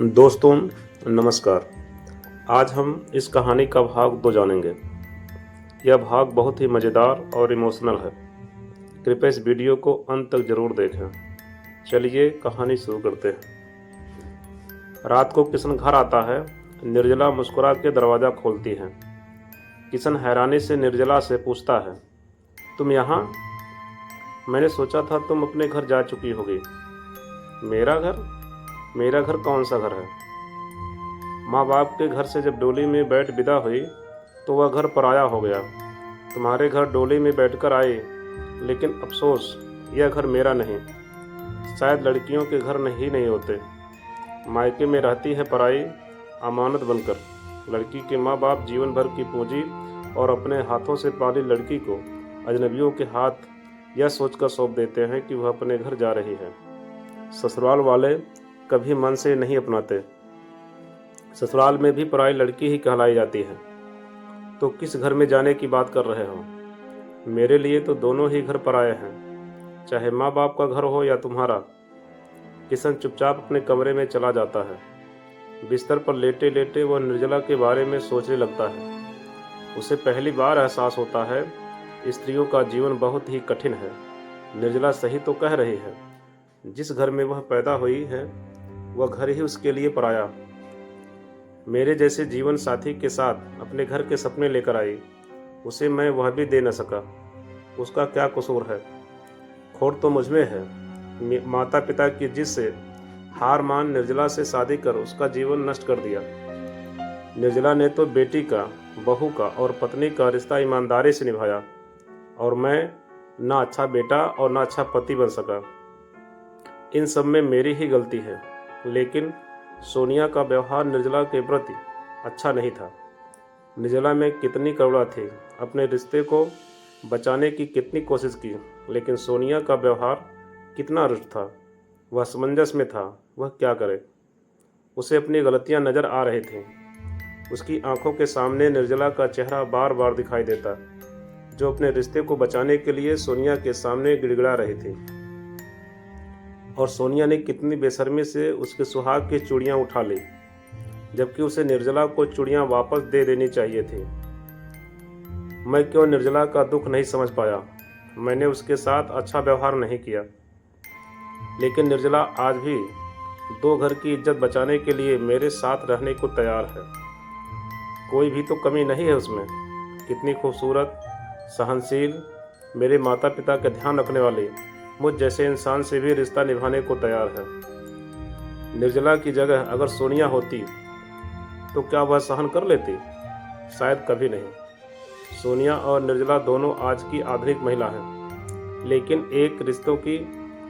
दोस्तों नमस्कार। आज हम इस कहानी का भाग 2 जानेंगे। यह भाग बहुत ही मज़ेदार और इमोशनल है। कृपया इस वीडियो को अंत तक ज़रूर देखें। चलिए कहानी शुरू करते हैं। रात को किशन घर आता है। निर्जला मुस्कुरा के दरवाज़ा खोलती है। किशन हैरानी से निर्जला से पूछता है, तुम यहाँ? मैंने सोचा था तुम अपने घर जा चुकी होगी। मेरा घर? मेरा घर कौन सा घर है? माँ बाप के घर से जब डोली में बैठ विदा हुई तो वह घर पराया हो गया। तुम्हारे घर डोली में बैठकर आए, लेकिन अफसोस यह घर मेरा नहीं। शायद लड़कियों के घर नहीं होते। मायके में रहती है पराई अमानत बनकर। लड़की के माँ बाप जीवन भर की पूंजी और अपने हाथों से पाली लड़की को अजनबियों के हाथ यह सोचकर सौंप देते हैं कि वह अपने घर जा रही है। ससुराल वाले कभी मन से नहीं अपनाते। ससुराल में भी पराई लड़की ही कहलाई जाती है। तो किस घर में जाने की बात कर रहे हो? मेरे लिए तो दोनों ही घर पराए हैं, चाहे माँ बाप का घर हो या तुम्हारा। किशन चुपचाप अपने कमरे में चला जाता है। बिस्तर पर लेटे लेटे वह निर्जला के बारे में सोचने लगता है। उसे पहली बार एहसास होता है स्त्रियों का जीवन बहुत ही कठिन है। निर्जला सही तो कह रही है। जिस घर में वह पैदा हुई है वह घर ही उसके लिए पराया। मेरे जैसे जीवन साथी के साथ अपने घर के सपने लेकर आई, उसे मैं वह भी दे न सका। उसका क्या कसूर है? खोट तो मुझमें है। माता पिता की जिद से हार मान निर्जला से शादी कर उसका जीवन नष्ट कर दिया। निर्जला ने तो बेटी का, बहू का और पत्नी का रिश्ता ईमानदारी से निभाया, और मैं ना अच्छा बेटा और ना अच्छा पति बन सका। इन सब में मेरी ही गलती है। लेकिन सोनिया का व्यवहार निर्जला के प्रति अच्छा नहीं था। निर्जला में कितनी करुणा थी। अपने रिश्ते को बचाने की कितनी कोशिश की, लेकिन सोनिया का व्यवहार कितना रुष्ट था। वह असमंजस में था। वह क्या करे? उसे अपनी गलतियां नज़र आ रही थीं। उसकी आंखों के सामने निर्जला का चेहरा बार बार दिखाई देता, जो अपने रिश्ते को बचाने के लिए सोनिया के सामने गिड़गिड़ा रही थी। और सोनिया ने कितनी बेशर्मी से उसके सुहाग की चूड़ियां उठा ली, जबकि उसे निर्जला को चूड़ियां वापस दे देनी चाहिए थी। मैं क्यों निर्जला का दुख नहीं समझ पाया? मैंने उसके साथ अच्छा व्यवहार नहीं किया, लेकिन निर्जला आज भी दो घर की इज्जत बचाने के लिए मेरे साथ रहने को तैयार है। कोई भी तो कमी नहीं है उसमें। कितनी खूबसूरत, सहनशील, मेरे माता पिता का ध्यान रखने वाली, मुझ जैसे इंसान से भी रिश्ता निभाने को तैयार है। निर्जला की जगह अगर सोनिया होती तो क्या वह सहन कर लेती? शायद कभी नहीं। सोनिया और निर्जला दोनों आज की आधुनिक महिला हैं, लेकिन एक रिश्तों की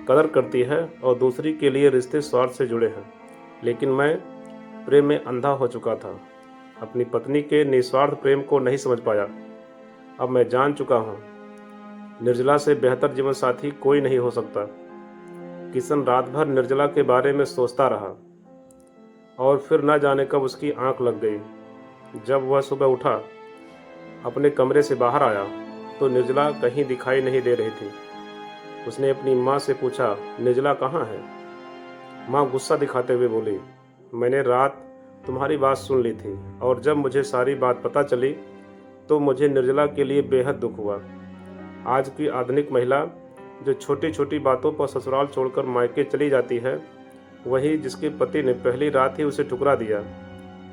कदर करती है और दूसरी के लिए रिश्ते स्वार्थ से जुड़े हैं। लेकिन मैं प्रेम में अंधा हो चुका था। अपनी पत्नी के निस्वार्थ प्रेम को नहीं समझ पाया। अब मैं जान चुका हूँ, निर्जला से बेहतर जीवन साथी कोई नहीं हो सकता। किशन रात भर निर्जला के बारे में सोचता रहा, और फिर न जाने कब उसकी आंख लग गई। जब वह सुबह उठा, अपने कमरे से बाहर आया, तो निर्जला कहीं दिखाई नहीं दे रही थी। उसने अपनी माँ से पूछा, निर्जला कहाँ है? माँ गुस्सा दिखाते हुए बोली, मैंने रात तुम्हारी बात सुन ली थी, और जब मुझे सारी बात पता चली तो मुझे निर्जला के लिए बेहद दुख हुआ। आज की आधुनिक महिला जो छोटी छोटी बातों पर ससुराल छोड़कर मायके चली जाती है, वही जिसके पति ने पहली रात ही उसे ठुकरा दिया,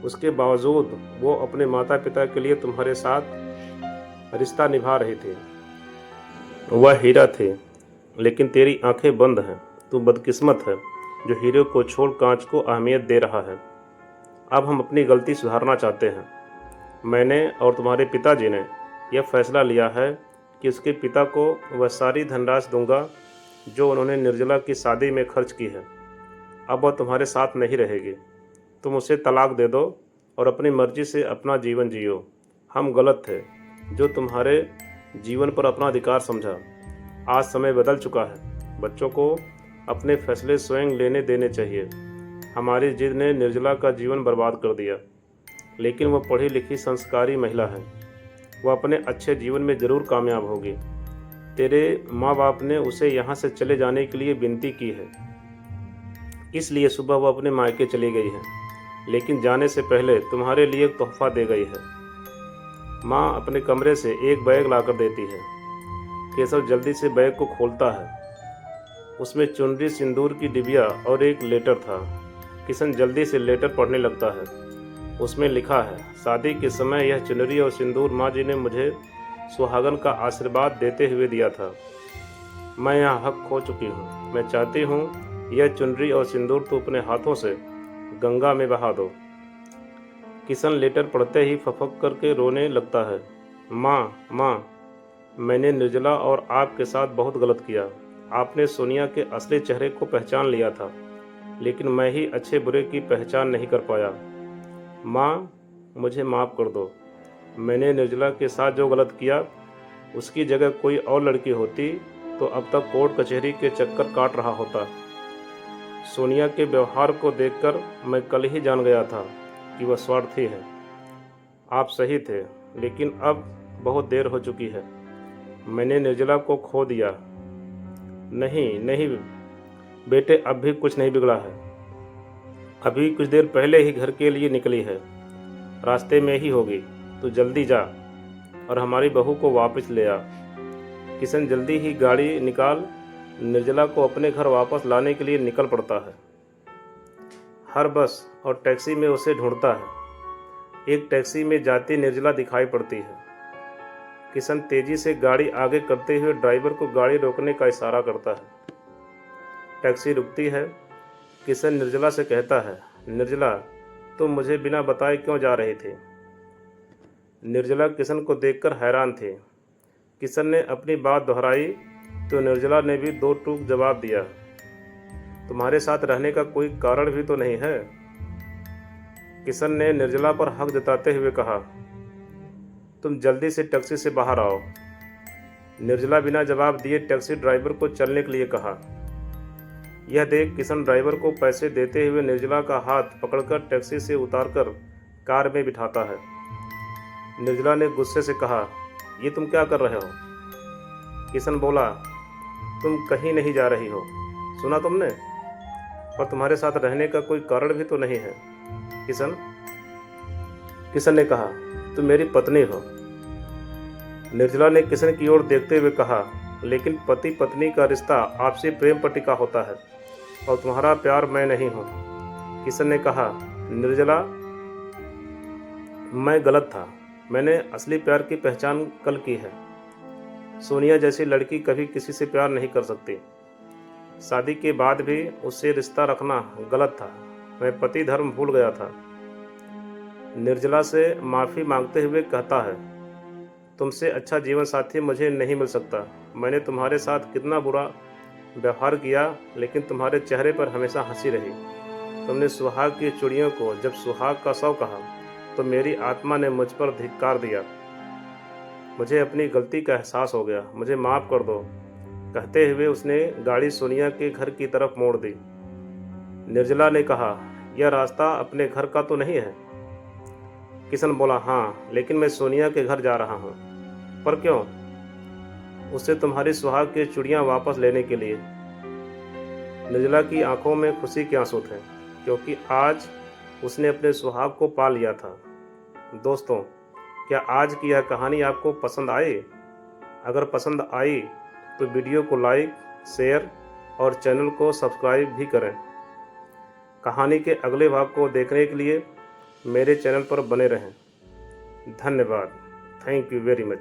उसके बावजूद वो अपने माता पिता के लिए तुम्हारे साथ रिश्ता निभा रही थी। वह हीरा थे, लेकिन तेरी आंखें बंद हैं। तू बदकिस्मत है जो हीरे को छोड़ कांच को अहमियत दे रहा है। अब हम अपनी गलती सुधारना चाहते हैं। मैंने और तुम्हारे पिताजी ने यह फैसला लिया है कि उसके पिता को वह सारी धनराशि दूंगा जो उन्होंने निर्जला की शादी में खर्च की है। अब वह तुम्हारे साथ नहीं रहेगी। तुम उसे तलाक दे दो और अपनी मर्जी से अपना जीवन जियो। हम गलत थे जो तुम्हारे जीवन पर अपना अधिकार समझा। आज समय बदल चुका है। बच्चों को अपने फैसले स्वयं लेने देने चाहिए। हमारी जिद ने निर्जला का जीवन बर्बाद कर दिया, लेकिन वह पढ़ी लिखी संस्कारी महिला है। वह अपने अच्छे जीवन में ज़रूर कामयाब होगी। तेरे माँ बाप ने उसे यहाँ से चले जाने के लिए विनती की है। इसलिए सुबह वो अपने मायके चली गई है, लेकिन जाने से पहले तुम्हारे लिए एक तोहफा दे गई है। माँ अपने कमरे से एक बैग लाकर देती है। केशव जल्दी से बैग को खोलता है। उसमें चुनरी, सिंदूर की डिबिया और एक लेटर था। किशन जल्दी से लेटर पढ़ने लगता है। उसमें लिखा है, शादी के समय यह चुनरी और सिंदूर माँ जी ने मुझे सुहागन का आशीर्वाद देते हुए दिया था। मैं यहाँ हक खो चुकी हूँ। मैं चाहती हूँ यह चुनरी और सिंदूर तो अपने हाथों से गंगा में बहा दो। किशन लेटर पढ़ते ही फफक करके रोने लगता है। माँ, मैंने निर्जला और आपके साथ बहुत गलत किया। आपने सोनिया के असली चेहरे को पहचान लिया था, लेकिन मैं ही अच्छे बुरे की पहचान नहीं कर पाया। माँ, मुझे माफ़ कर दो। मैंने निर्जला के साथ जो गलत किया, उसकी जगह कोई और लड़की होती तो अब तक कोर्ट कचहरी के चक्कर काट रहा होता। सोनिया के व्यवहार को देखकर मैं कल ही जान गया था कि वह स्वार्थी है। आप सही थे, लेकिन अब बहुत देर हो चुकी है। मैंने निर्जला को खो दिया। नहीं बेटे, अब भी कुछ नहीं बिगड़ा है। अभी कुछ देर पहले ही घर के लिए निकली है, रास्ते में ही होगी। तो जल्दी जा और हमारी बहू को वापस ले आ। किशन जल्दी ही गाड़ी निकाल निर्जला को अपने घर वापस लाने के लिए निकल पड़ता है। हर बस और टैक्सी में उसे ढूंढता है। एक टैक्सी में जाती निर्जला दिखाई पड़ती है। किशन तेजी से गाड़ी आगे करते हुए ड्राइवर को गाड़ी रोकने का इशारा करता है। टैक्सी रुकती है। किशन निर्जला से कहता है, निर्जला, तुम मुझे बिना बताए क्यों जा रही थी? निर्जला किशन को देखकर हैरान थी। किशन ने अपनी बात दोहराई तो निर्जला ने भी दो टूक जवाब दिया, तुम्हारे साथ रहने का कोई कारण भी तो नहीं है। किशन ने निर्जला पर हक जताते हुए कहा, तुम जल्दी से टैक्सी से बाहर आओ। निर्जला बिना जवाब दिए टैक्सी ड्राइवर को चलने के लिए कहा। यह देख किशन ड्राइवर को पैसे देते हुए निर्जला का हाथ पकड़कर टैक्सी से उतारकर कार में बिठाता है। निर्जला ने गुस्से से कहा, ये तुम क्या कर रहे हो? किशन बोला, तुम कहीं नहीं जा रही हो, सुना तुमने? और तुम्हारे साथ रहने का कोई कारण भी तो नहीं है। किशन ने कहा, तुम मेरी पत्नी हो। निर्जला ने किशन की ओर देखते हुए कहा, लेकिन पति पत्नी का रिश्ता आपसी प्रेम पर टिका होता है और तुम्हारा प्यार मैं नहीं हूँ। किशन ने कहा, निर्जला, मैं गलत था। मैंने असली प्यार की पहचान कल की है। सोनिया जैसी लड़की कभी किसी से प्यार नहीं कर सकती। शादी के बाद भी उससे रिश्ता रखना गलत था। मैं पति धर्म भूल गया था। निर्जला से माफ़ी मांगते हुए कहता है, तुमसे अच्छा जीवन साथी मुझे नहीं मिल सकता। मैंने तुम्हारे साथ कितना बुरा व्यवहार किया, लेकिन तुम्हारे चेहरे पर हमेशा हंसी रही। तुमने सुहाग की चूड़ियों को जब सुहाग का सौ कहा तो मेरी आत्मा ने मुझ पर धिक्कार दिया। मुझे अपनी गलती का एहसास हो गया, मुझे माफ़ कर दो। कहते हुए उसने गाड़ी सोनिया के घर की तरफ मोड़ दी। निर्जला ने कहा, यह रास्ता अपने घर का तो नहीं है? किशन बोला, हाँ, लेकिन मैं सोनिया के घर जा रहा हूँ। पर क्यों? उससे तुम्हारी सुहाग की चूड़ियाँ वापस लेने के लिए। निर्जला की आंखों में खुशी के आंसू थे, क्योंकि आज उसने अपने सुहाग को पा लिया था। दोस्तों, क्या आज की यह कहानी आपको पसंद आई? अगर पसंद आई तो वीडियो को लाइक, शेयर और चैनल को सब्सक्राइब भी करें। कहानी के अगले भाग को देखने के लिए मेरे चैनल पर बने रहें। धन्यवाद। Thank you very much.